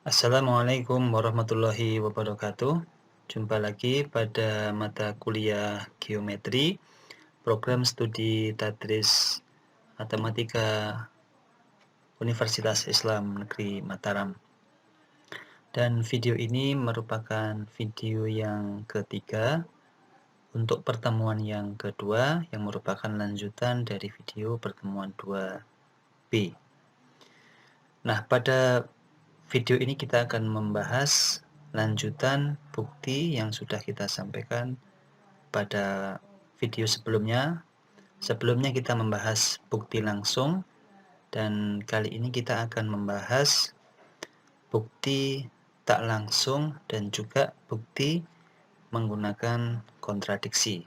Assalamualaikum warahmatullahi wabarakatuh. Jumpa lagi pada mata kuliah geometri, program studi Tadris Matematika Universitas Islam Negeri Mataram. Dan video ini merupakan video yang ketiga untuk pertemuan yang kedua yang merupakan lanjutan dari video pertemuan 2B. Nah, pada video ini kita akan membahas lanjutan bukti yang sudah kita sampaikan pada video sebelumnya. Sebelumnya kita membahas bukti langsung, dan kali ini kita akan membahas bukti tak langsung dan juga bukti menggunakan kontradiksi.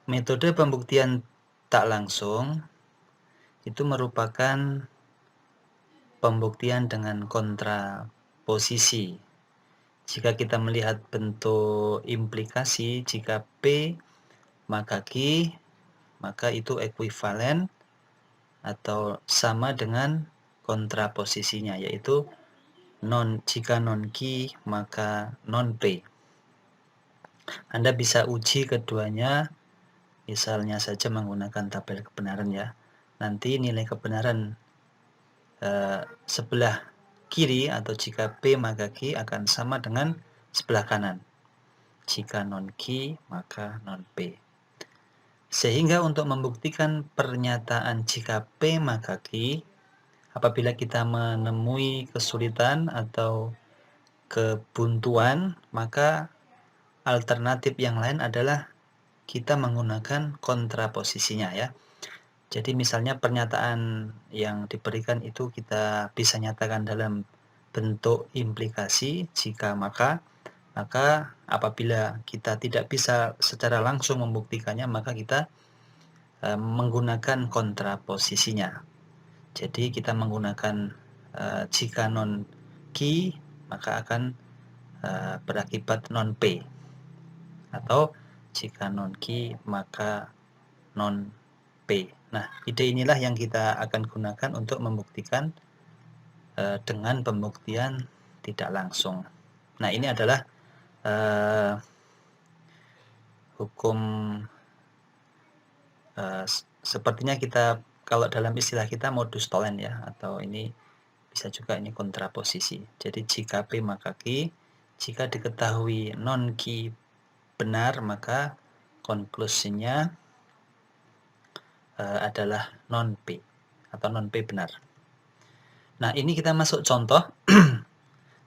Metode pembuktian tak langsung itu merupakan pembuktian dengan kontraposisi. Jika kita melihat bentuk implikasi, jika P maka Q, maka itu ekuivalen atau sama dengan kontraposisinya, yaitu jika non Q maka non P. Anda bisa uji keduanya, misalnya saja menggunakan tabel kebenaran ya. Nanti nilai kebenaran sebelah kiri atau jika P maka Q akan sama dengan sebelah kanan. Jika non Q maka non P. Sehingga untuk membuktikan pernyataan jika P maka Q, apabila kita menemui kesulitan atau kebuntuan, maka alternatif yang lain adalah kita menggunakan kontraposisinya ya. Jadi misalnya pernyataan yang diberikan itu kita bisa nyatakan dalam bentuk implikasi jika maka apabila kita tidak bisa secara langsung membuktikannya, maka kita menggunakan kontraposisinya. Jadi kita menggunakan jika non Q maka akan berakibat non P, atau jika non Q maka non P. Nah, ide inilah yang kita akan gunakan untuk membuktikan dengan pembuktian tidak langsung. Nah, ini adalah hukum, sepertinya kita, kalau dalam istilah kita modus tollens ya, atau ini bisa juga ini kontraposisi. Jadi jika P maka Q, jika diketahui non Q benar maka konklusinya adalah non P atau non P benar. Nah, ini kita masuk contoh.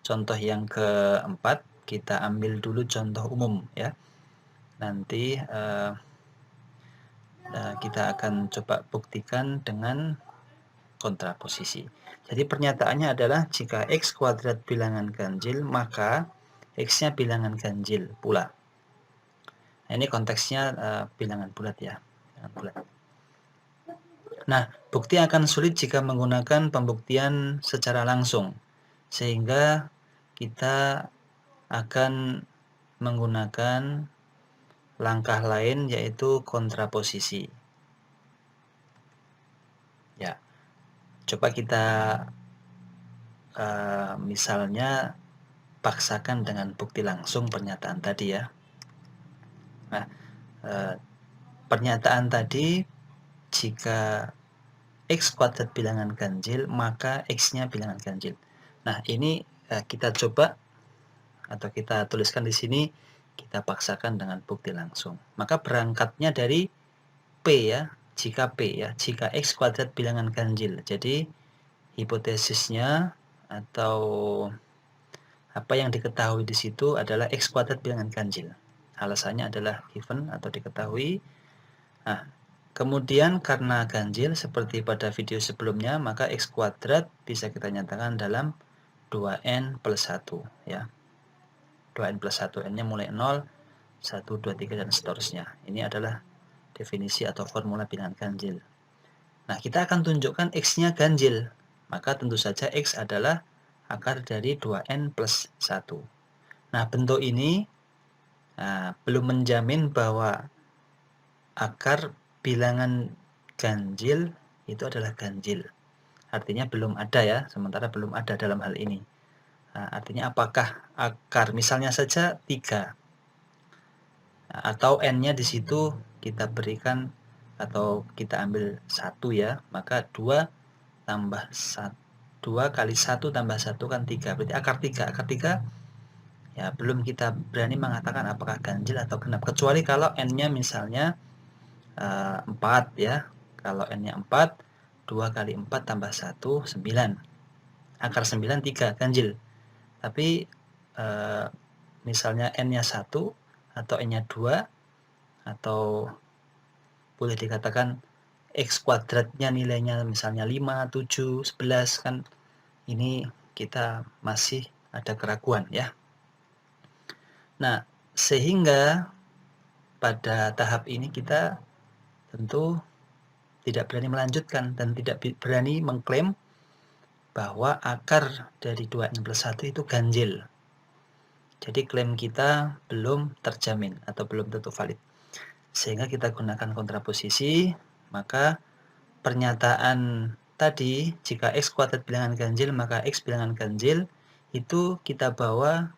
Contoh yang keempat, kita ambil dulu contoh umum ya. Nanti kita akan coba buktikan dengan kontraposisi. Jadi pernyataannya adalah jika X kuadrat bilangan ganjil, maka X-nya bilangan ganjil pula. Nah, ini konteksnya bilangan bulat ya. Bilangan bulat. Nah, bukti akan sulit jika menggunakan pembuktian secara langsung, sehingga kita akan menggunakan langkah lain, yaitu kontraposisi. Ya, coba kita misalnya paksakan dengan bukti langsung pernyataan tadi ya. Nah, pernyataan tadi jika X kuadrat bilangan ganjil, maka X-nya bilangan ganjil. Nah, ini kita coba atau kita tuliskan di sini, kita paksakan dengan bukti langsung. Maka berangkatnya dari P ya, jika P ya, jika X kuadrat bilangan ganjil. Jadi hipotesisnya atau apa yang diketahui di situ adalah X kuadrat bilangan ganjil. Alasannya adalah given atau diketahui. Nah, kemudian karena ganjil seperti pada video sebelumnya, maka X kuadrat bisa kita nyatakan dalam 2n plus 1 ya. 2n plus 1, n-nya mulai 0, 1, 2, 3 dan seterusnya. Ini adalah definisi atau formula bilangan ganjil. Nah, kita akan tunjukkan X-nya ganjil. Maka tentu saja X adalah akar dari 2n plus 1. Nah, bentuk ini belum menjamin bahwa akar bilangan ganjil itu adalah ganjil. artinya belum ada ya, sementara belum ada dalam hal ini. Artinya apakah akar misalnya saja 3, atau n-nya di situ kita berikan atau kita ambil 1 ya, maka 2 tambah 2 kali 1 tambah 1 kan 3, berarti akar 3. Akar 3 ya belum kita berani mengatakan apakah ganjil atau genap, kecuali kalau n-nya misalnya 4 ya. Kalau n-nya 4, 2 kali 4 tambah 1, 9. Akar 9 3 ganjil. Tapi misalnya n-nya 1 atau n-nya 2 atau boleh dikatakan x kuadratnya nilainya misalnya 5, 7, 11 kan ini kita masih ada keraguan ya. Nah, sehingga pada tahap ini kita tentu tidak berani melanjutkan dan tidak berani mengklaim bahwa akar dari 2n+1 itu ganjil. Jadi klaim kita belum terjamin atau belum tentu valid. Sehingga kita gunakan kontraposisi, maka pernyataan tadi jika x kuadrat bilangan ganjil maka x bilangan ganjil itu kita bawa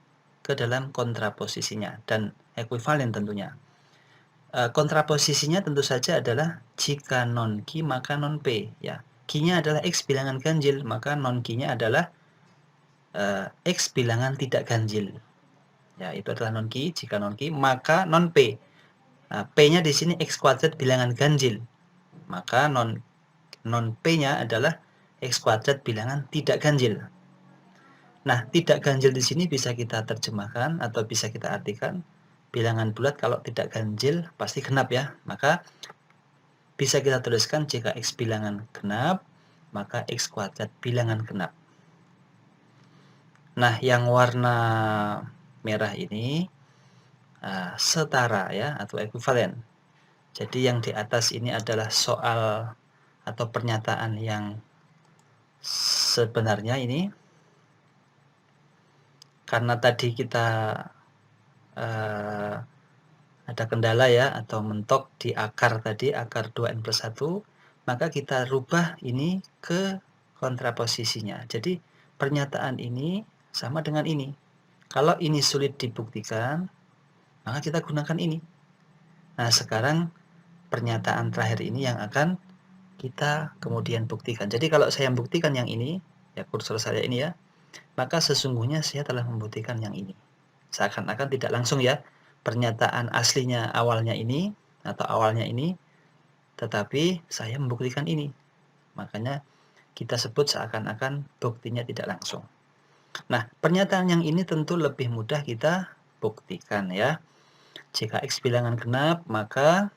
ke dalam kontraposisinya dan ekuivalen tentunya. Kontraposisinya tentu saja adalah jika non Q maka non P ya. Q-nya adalah x bilangan ganjil, maka non Q-nya adalah x bilangan tidak ganjil. Ya, itu adalah non Q. Jika non Q maka non P. Nah, P-nya di sini x kuadrat bilangan ganjil. Maka non P-nya adalah x kuadrat bilangan tidak ganjil. Nah, tidak ganjil di sini bisa kita terjemahkan atau bisa kita artikan bilangan bulat kalau tidak ganjil pasti genap ya. Maka bisa kita tuliskan jika x bilangan genap, maka x kuadrat bilangan genap. Nah, yang warna merah ini setara ya atau ekuivalen. Jadi yang di atas ini adalah soal atau pernyataan yang sebenarnya ini. Karena tadi kita ada kendala ya atau mentok di akar tadi, akar 2n+1, maka kita rubah ini ke kontraposisinya. Jadi pernyataan ini sama dengan ini. Kalau ini sulit dibuktikan, maka kita gunakan ini. Nah, sekarang pernyataan terakhir ini yang akan kita kemudian buktikan. Jadi kalau saya membuktikan yang ini, ya kursor saya ini ya, maka sesungguhnya saya telah membuktikan yang ini. Seakan-akan tidak langsung ya, pernyataan aslinya awalnya ini, atau awalnya ini, tetapi saya membuktikan ini. Makanya kita sebut seakan-akan buktinya tidak langsung. Nah, pernyataan yang ini tentu lebih mudah kita buktikan ya. Jika x bilangan genap, maka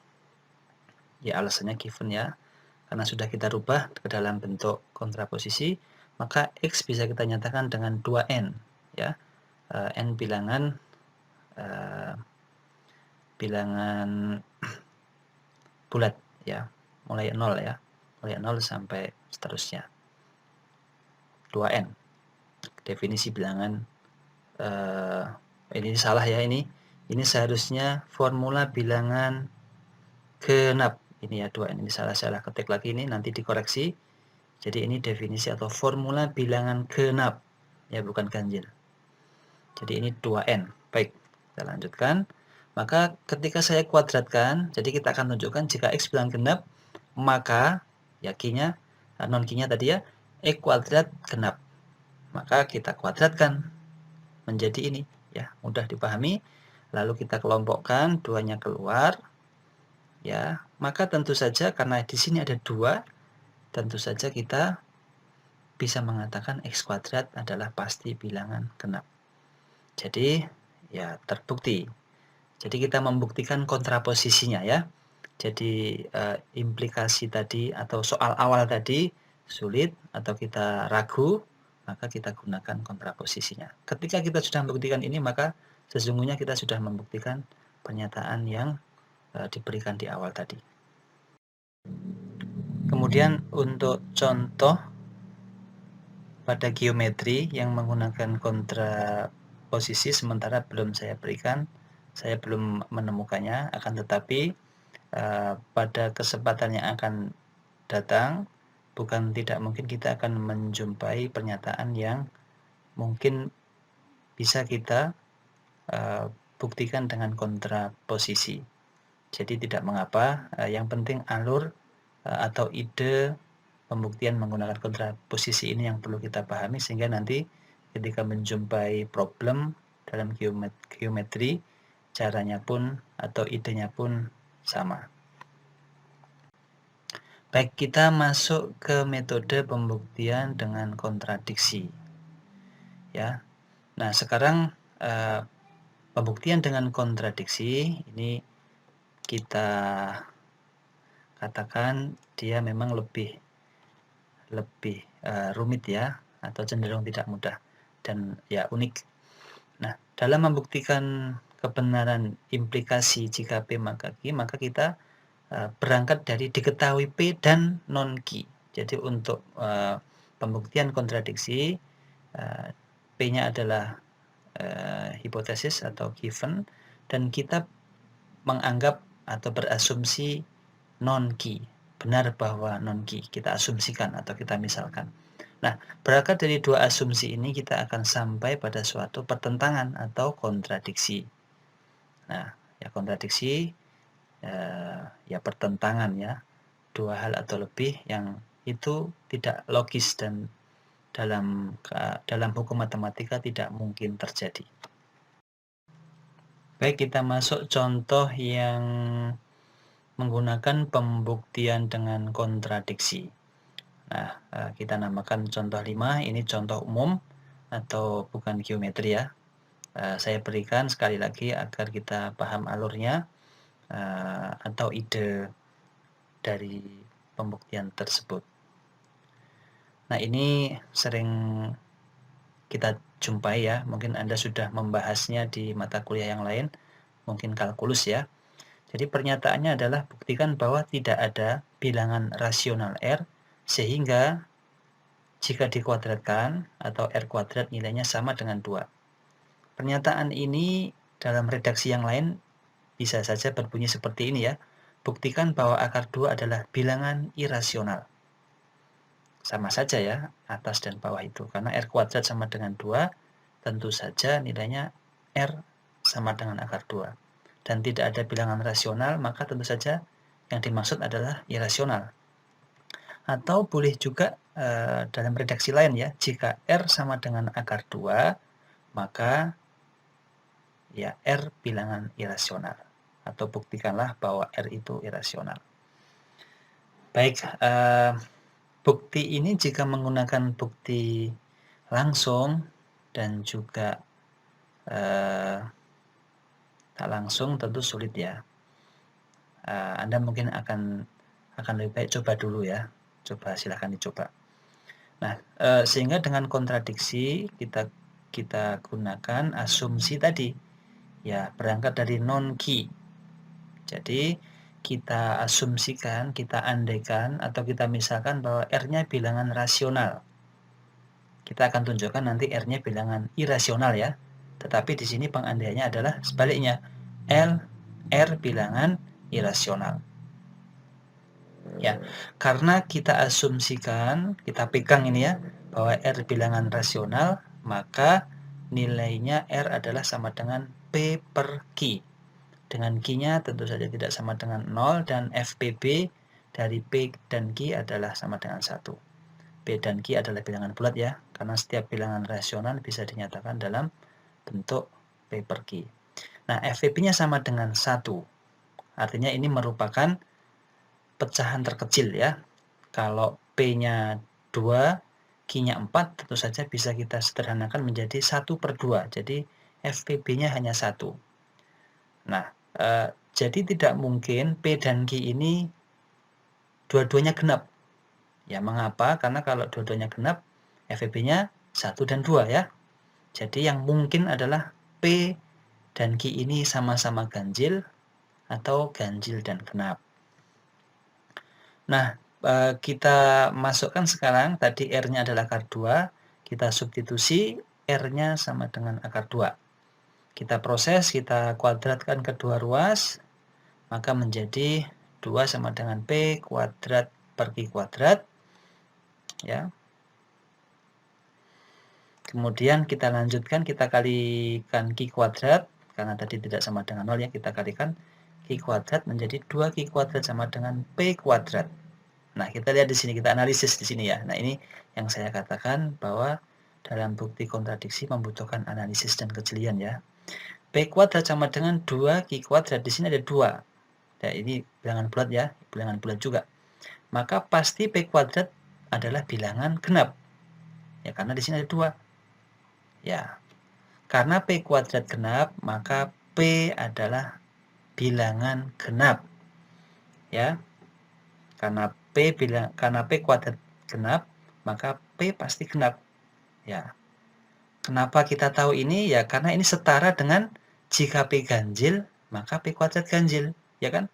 ya alasannya given ya, karena sudah kita rubah ke dalam bentuk kontraposisi, maka x bisa kita nyatakan dengan 2n ya. N bilangan bulat ya, mulai 0 ya, mulai 0 sampai seterusnya. 2n definisi bilangan ini salah ya, ini seharusnya formula bilangan genap ini ya, 2n ini salah ketik lagi, ini nanti dikoreksi. Jadi ini definisi atau formula bilangan genap ya, bukan ganjil. Jadi ini 2n. Baik, kita lanjutkan. Maka ketika saya kuadratkan, jadi kita akan tunjukkan jika x bilangan genap, maka ya Q-nya, non Q-nya tadi ya, x kuadrat genap. Maka kita kuadratkan menjadi ini ya, mudah dipahami. Lalu kita kelompokkan, 2-nya keluar. Ya, maka tentu saja karena di sini ada 2, tentu saja kita bisa mengatakan x kuadrat adalah pasti bilangan genap. Jadi ya terbukti. Jadi kita membuktikan kontraposisinya ya. Jadi implikasi tadi atau soal awal tadi sulit atau kita ragu, maka kita gunakan kontraposisinya. Ketika kita sudah membuktikan ini, maka sesungguhnya kita sudah membuktikan pernyataan yang diberikan di awal tadi. Kemudian untuk contoh pada geometri yang menggunakan kontraposisi sementara belum saya berikan, saya belum menemukannya, akan tetapi pada kesempatan yang akan datang bukan tidak mungkin kita akan menjumpai pernyataan yang mungkin bisa kita buktikan dengan kontraposisi. Jadi tidak mengapa, yang penting alur atau ide pembuktian menggunakan kontraposisi ini yang perlu kita pahami, sehingga nanti ketika menjumpai problem dalam geometri, caranya pun atau idenya pun sama. Baik, kita masuk ke metode pembuktian dengan kontradiksi. Ya. Nah, sekarang pembuktian dengan kontradiksi ini kita katakan dia memang lebih rumit ya, atau cenderung tidak mudah dan ya unik. Nah, dalam membuktikan kebenaran implikasi jika P maka Q, maka kita berangkat dari diketahui P dan non-Q. Jadi untuk pembuktian kontradiksi, P-nya adalah hipotesis atau given, dan kita menganggap atau berasumsi non-Q, benar bahwa non-Q, kita asumsikan atau kita misalkan. Nah, berangkat dari dua asumsi ini kita akan sampai pada suatu pertentangan atau kontradiksi. Nah, ya kontradiksi ya pertentangan ya, dua hal atau lebih yang itu tidak logis dan dalam hukum matematika tidak mungkin terjadi. Baik, kita masuk contoh yang menggunakan pembuktian dengan kontradiksi. Nah, kita namakan contoh 5, ini contoh umum atau bukan geometri ya. Saya berikan sekali lagi agar kita paham alurnya atau ide dari pembuktian tersebut. Nah, ini sering kita jumpai ya, mungkin Anda sudah membahasnya di mata kuliah yang lain, mungkin kalkulus ya. Jadi pernyataannya adalah buktikan bahwa tidak ada bilangan rasional R sehingga jika dikuadratkan atau R kuadrat nilainya sama dengan 2. Pernyataan ini dalam redaksi yang lain bisa saja berbunyi seperti ini ya. Buktikan bahwa akar 2 adalah bilangan irasional. Sama saja ya, atas dan bawah itu. Karena R kuadrat sama dengan 2, tentu saja nilainya R sama dengan akar 2. Dan tidak ada bilangan rasional, maka tentu saja yang dimaksud adalah irasional. Atau boleh juga dalam redaksi lain ya, jika R sama dengan akar 2, maka ya R bilangan irasional. Atau buktikanlah bahwa R itu irasional. Baik, bukti ini jika menggunakan bukti langsung dan juga tak langsung tentu sulit ya. Anda mungkin akan lebih baik coba dulu ya. Coba silahkan dicoba. Nah, sehingga dengan kontradiksi kita gunakan asumsi tadi. Ya, berangkat dari non-Q. Jadi, kita asumsikan, kita andaikan, atau kita misalkan bahwa R-nya bilangan rasional. Kita akan tunjukkan nanti R-nya bilangan irasional ya. Tetapi di sini pengandaiannya adalah sebaliknya. R bilangan irasional. Ya, karena kita asumsikan, kita pegang ini ya, bahwa R bilangan rasional, maka nilainya R adalah sama dengan P per Q. Dengan Q-nya tentu saja tidak sama dengan 0, dan FPB dari P dan Q adalah sama dengan 1. P dan Q adalah bilangan bulat ya, karena setiap bilangan rasional bisa dinyatakan dalam bentuk P per Q. Nah, FPB-nya sama dengan 1. Artinya ini merupakan pecahan terkecil ya. Kalau P-nya 2, Q-nya 4, tentu saja bisa kita sederhanakan menjadi 1 per 2. Jadi FPB-nya hanya 1. Nah, jadi tidak mungkin P dan Q ini dua-duanya genap. Ya, mengapa? Karena kalau dua-duanya genap, FPB-nya 1 dan 2 ya. Jadi yang mungkin adalah P dan Q ini sama-sama ganjil atau ganjil dan genap. Nah, kita masukkan sekarang, tadi R-nya adalah akar 2, kita substitusi R-nya sama dengan akar 2. Kita proses, kita kuadratkan kedua ruas, maka menjadi 2 sama dengan P kuadrat per Q kuadrat. ya. Kemudian kita lanjutkan, kita kalikan Q kuadrat, karena tadi tidak sama dengan 0 ya, kita kalikan Q kuadrat menjadi 2Q kuadrat sama dengan P kuadrat. Nah, kita lihat di sini, kita analisis di sini ya. Nah, ini yang saya katakan bahwa dalam bukti kontradiksi membutuhkan analisis dan kejelian ya. P kuadrat sama dengan 2Q kuadrat, di sini ada 2. Ya, ini bilangan bulat ya, bilangan bulat juga. Maka pasti P kuadrat adalah bilangan genap. Ya, karena di sini ada 2. Ya, karena P kuadrat genap, maka P adalah bilangan genap. Ya, karena P kuadrat genap, maka P pasti genap. Ya. Kenapa kita tahu ini? Ya, karena ini setara dengan jika P ganjil, maka P kuadrat ganjil, ya kan?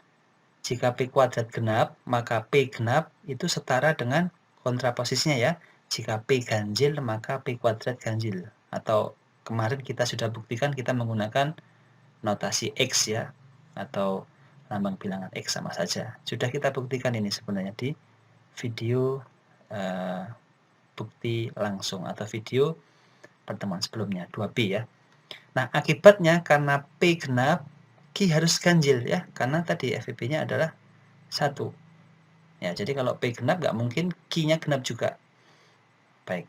Jika P kuadrat genap, maka P genap itu setara dengan kontraposisinya ya. Jika P ganjil, maka P kuadrat ganjil. Atau kemarin kita sudah buktikan kita menggunakan notasi X ya, atau lambang bilangan X sama saja. Sudah kita buktikan ini sebenarnya di video bukti langsung atau video pertemuan sebelumnya 2B ya. Nah, akibatnya karena P genap, Q harus ganjil ya, karena tadi FVP-nya adalah 1. Ya, jadi kalau P genap nggak mungkin Q-nya genap juga. Baik.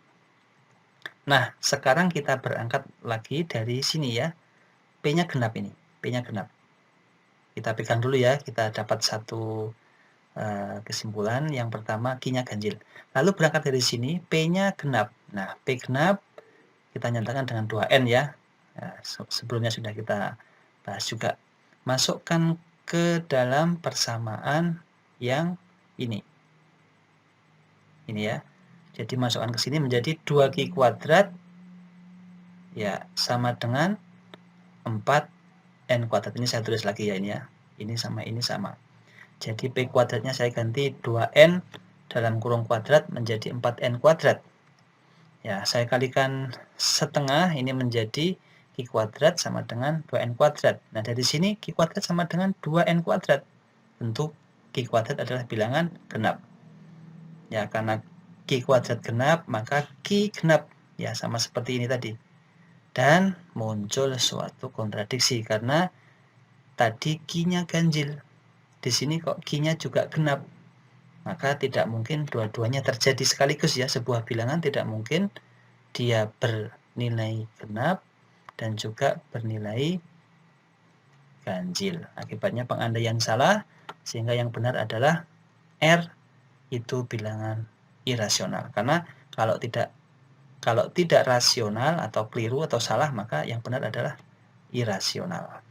Nah, sekarang kita berangkat lagi dari sini ya. P-nya genap ini, P-nya genap. Kita pegang dulu ya, kita dapat satu kesimpulan. Yang pertama, Q-nya ganjil. Lalu berangkat dari sini, P-nya genap. Nah, P genap kita nyatakan dengan 2N ya. Nah, sebelumnya sudah kita bahas juga. Masukkan ke dalam persamaan yang ini. Ini ya. Jadi masukkan ke sini menjadi 2Q kuadrat ya sama dengan 4N kuadrat. Ini saya tulis lagi ya ini ya. Ini sama ini sama. Jadi P kuadratnya saya ganti 2N dalam kurung kuadrat menjadi 4N kuadrat. Ya, saya kalikan setengah, ini menjadi Q kuadrat sama dengan 2N kuadrat. Nah, dari sini Q kuadrat sama dengan 2N kuadrat. Tentu Q kuadrat adalah bilangan genap. Ya, karena Q kuadrat genap, maka Q genap. Ya, sama seperti ini tadi. Dan muncul suatu kontradiksi, karena tadi Q-nya ganjil. Di sini kok Q-nya juga genap. Maka tidak mungkin dua-duanya terjadi sekaligus ya. Sebuah bilangan tidak mungkin dia bernilai genap dan juga bernilai ganjil. Akibatnya pengandaian salah, sehingga yang benar adalah R itu bilangan irasional. Karena kalau tidak rasional atau keliru atau salah, maka yang benar adalah irasional.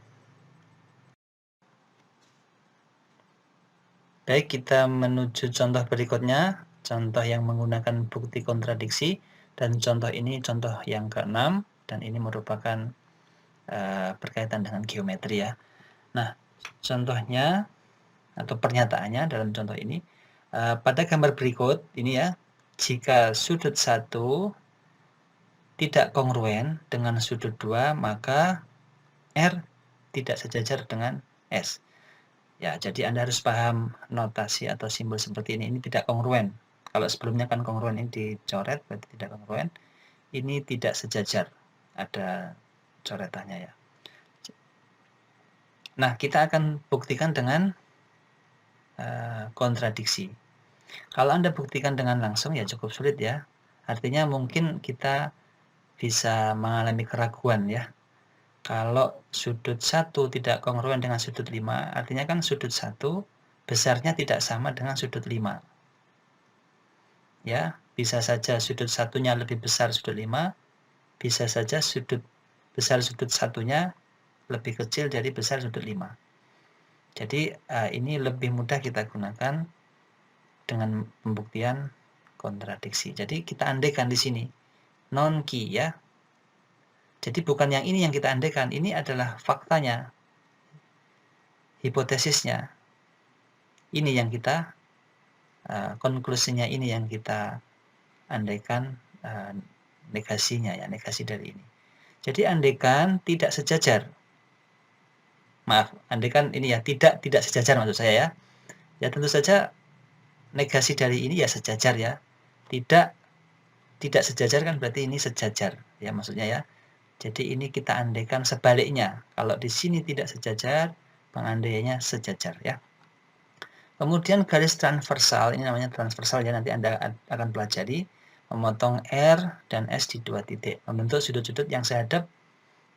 Baik, kita menuju contoh berikutnya, contoh yang menggunakan bukti kontradiksi, dan contoh ini contoh yang ke-6, dan ini merupakan berkaitan dengan geometri ya. Nah, contohnya atau pernyataannya dalam contoh ini, pada gambar berikut ini ya, jika sudut 1 tidak kongruen dengan sudut 2, maka R tidak sejajar dengan S. Ya, jadi Anda harus paham notasi atau simbol seperti ini tidak kongruen. Kalau sebelumnya kan kongruen, ini dicoret, berarti tidak kongruen. Ini tidak sejajar, ada coretannya ya. Nah, kita akan buktikan dengan kontradiksi. Kalau Anda buktikan dengan langsung ya cukup sulit ya. Artinya mungkin kita bisa mengalami keraguan ya. Kalau sudut 1 tidak kongruen dengan sudut 5, artinya kan sudut 1 besarnya tidak sama dengan sudut 5. Ya, bisa saja sudut 1-nya lebih besar sudut 5, bisa saja sudut besar sudut 1-nya lebih kecil dari besar sudut 5. Jadi ini lebih mudah kita gunakan dengan pembuktian kontradiksi. Jadi kita andaikan di sini non-Q ya. Jadi bukan yang ini yang kita andaikan, ini adalah faktanya, hipotesisnya. Ini yang kita, konklusinya ini yang kita andaikan negasinya ya, negasi dari ini. Jadi andaikan tidak sejajar. Maaf, andaikan ini ya, tidak sejajar maksud saya ya. Ya tentu saja negasi dari ini ya sejajar ya. Tidak sejajar kan berarti ini sejajar ya maksudnya ya. Jadi ini kita andaikan sebaliknya. Kalau di sini tidak sejajar, pengandaiannya sejajar ya. Kemudian garis transversal, ini namanya transversal ya, nanti Anda akan pelajari. Memotong R dan S di 2 titik, membentuk sudut-sudut yang sehadap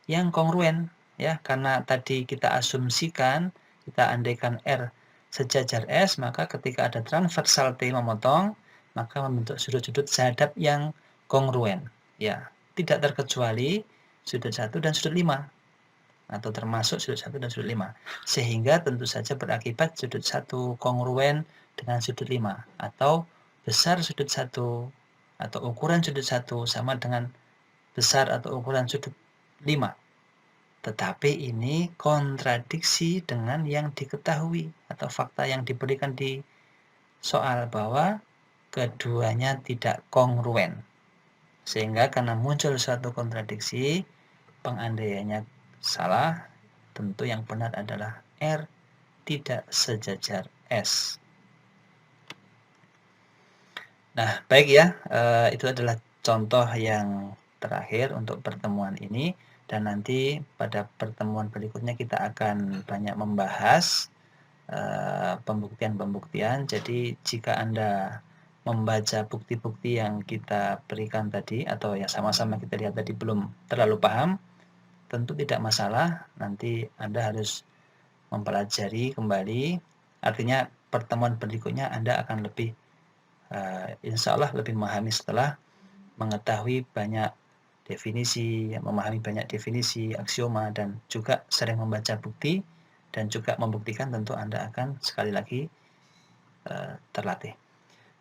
yang kongruen ya, karena tadi kita asumsikan, kita andaikan R sejajar S, maka ketika ada transversal T memotong, maka membentuk sudut-sudut sehadap yang kongruen ya, tidak terkecuali sudut 1 dan sudut 5 atau termasuk sudut 1 dan sudut 5, sehingga tentu saja berakibat sudut 1 kongruen dengan sudut 5, atau besar sudut 1 atau ukuran sudut 1 sama dengan besar atau ukuran sudut 5. Tetapi ini kontradiksi dengan yang diketahui atau fakta yang diberikan di soal bahwa keduanya tidak kongruen. Sehingga karena muncul suatu kontradiksi, pengandaiannya salah, tentu yang benar adalah R tidak sejajar S. Nah, baik ya, itu adalah contoh yang terakhir untuk pertemuan ini, dan nanti pada pertemuan berikutnya kita akan banyak membahas pembuktian-pembuktian. Jadi jika Anda membaca bukti-bukti yang kita berikan tadi atau yang sama-sama kita lihat tadi belum terlalu paham, tentu tidak masalah, nanti Anda harus mempelajari kembali, artinya pertemuan berikutnya Anda akan lebih insya Allah lebih memahami setelah mengetahui banyak definisi, memahami banyak definisi, aksioma, dan juga sering membaca bukti dan juga membuktikan, tentu Anda akan sekali lagi terlatih.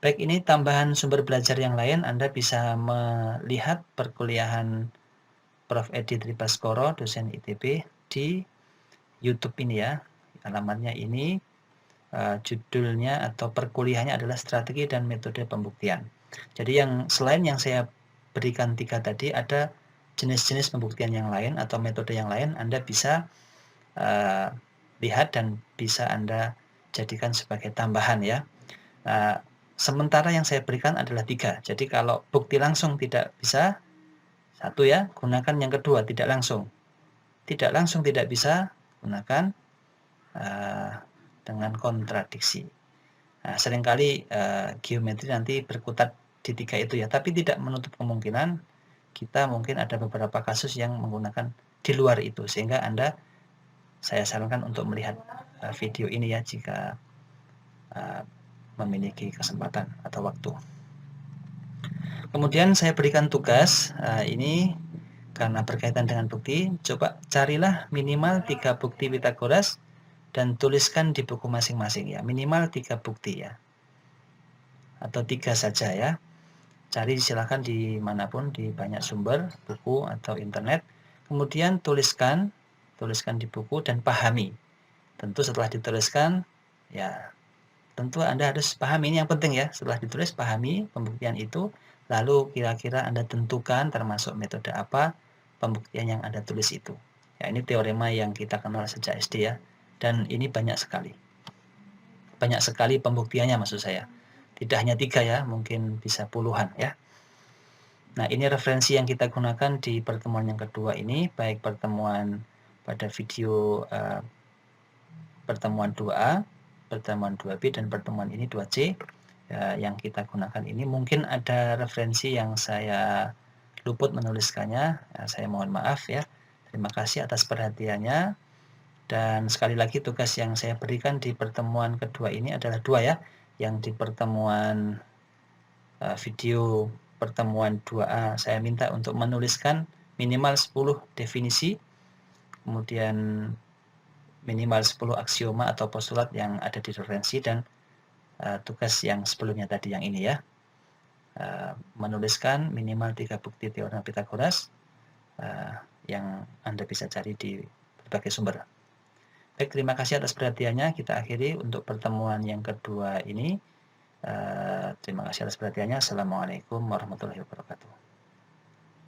Baik, ini tambahan sumber belajar yang lain, Anda bisa melihat perkuliahan Prof. Edi Tribaskoro, dosen ITB, di YouTube ini ya. Alamatnya ini, judulnya atau perkuliahannya adalah Strategi dan Metode Pembuktian. Jadi selain yang saya berikan 3 tadi, ada jenis-jenis pembuktian yang lain atau metode yang lain, Anda bisa lihat dan bisa Anda jadikan sebagai tambahan ya. Sementara yang saya berikan adalah 3. Jadi kalau bukti langsung tidak bisa, 1 ya, gunakan yang kedua, tidak langsung. Tidak langsung tidak bisa, gunakan dengan kontradiksi. Nah, seringkali geometri nanti berkutat di 3 itu ya, tapi tidak menutup kemungkinan kita mungkin ada beberapa kasus yang menggunakan di luar itu, sehingga saya sarankan untuk melihat video ini ya jika memiliki kesempatan atau waktu. Kemudian saya berikan tugas, ini karena berkaitan dengan bukti, coba carilah minimal 3 bukti Pythagoras dan tuliskan di buku masing-masing ya, minimal 3 bukti ya, atau 3 saja ya. Cari silahkan di manapun, di banyak sumber, buku atau internet. Kemudian tuliskan di buku dan pahami. Tentu setelah dituliskan, ya tentu Anda harus pahami, ini yang penting ya. Setelah ditulis, pahami pembuktian itu, lalu kira-kira Anda tentukan termasuk metode apa pembuktian yang Anda tulis itu. Ya, ini teorema yang kita kenal sejak SD ya. Dan ini banyak sekali pembuktiannya maksud saya. Tidak hanya 3 ya, mungkin bisa puluhan ya. Nah, ini referensi yang kita gunakan di pertemuan yang kedua ini, baik pertemuan pada video pertemuan 2A, pertemuan 2B, dan pertemuan ini 2C. Yang kita gunakan ini mungkin ada referensi yang saya luput menuliskannya, saya mohon maaf ya. Terima kasih atas perhatiannya. Dan sekali lagi tugas yang saya berikan di pertemuan kedua ini adalah 2 ya. Yang di pertemuan video pertemuan 2A saya minta untuk menuliskan minimal 10 definisi, kemudian minimal 10 aksioma atau postulat yang ada di referensi, dan tugas yang sebelumnya tadi yang ini ya. Menuliskan minimal 3 bukti teorema Pythagoras yang Anda bisa cari di berbagai sumber. Baik, terima kasih atas perhatiannya. Kita akhiri untuk pertemuan yang kedua ini. Terima kasih atas perhatiannya. Assalamualaikum warahmatullahi wabarakatuh.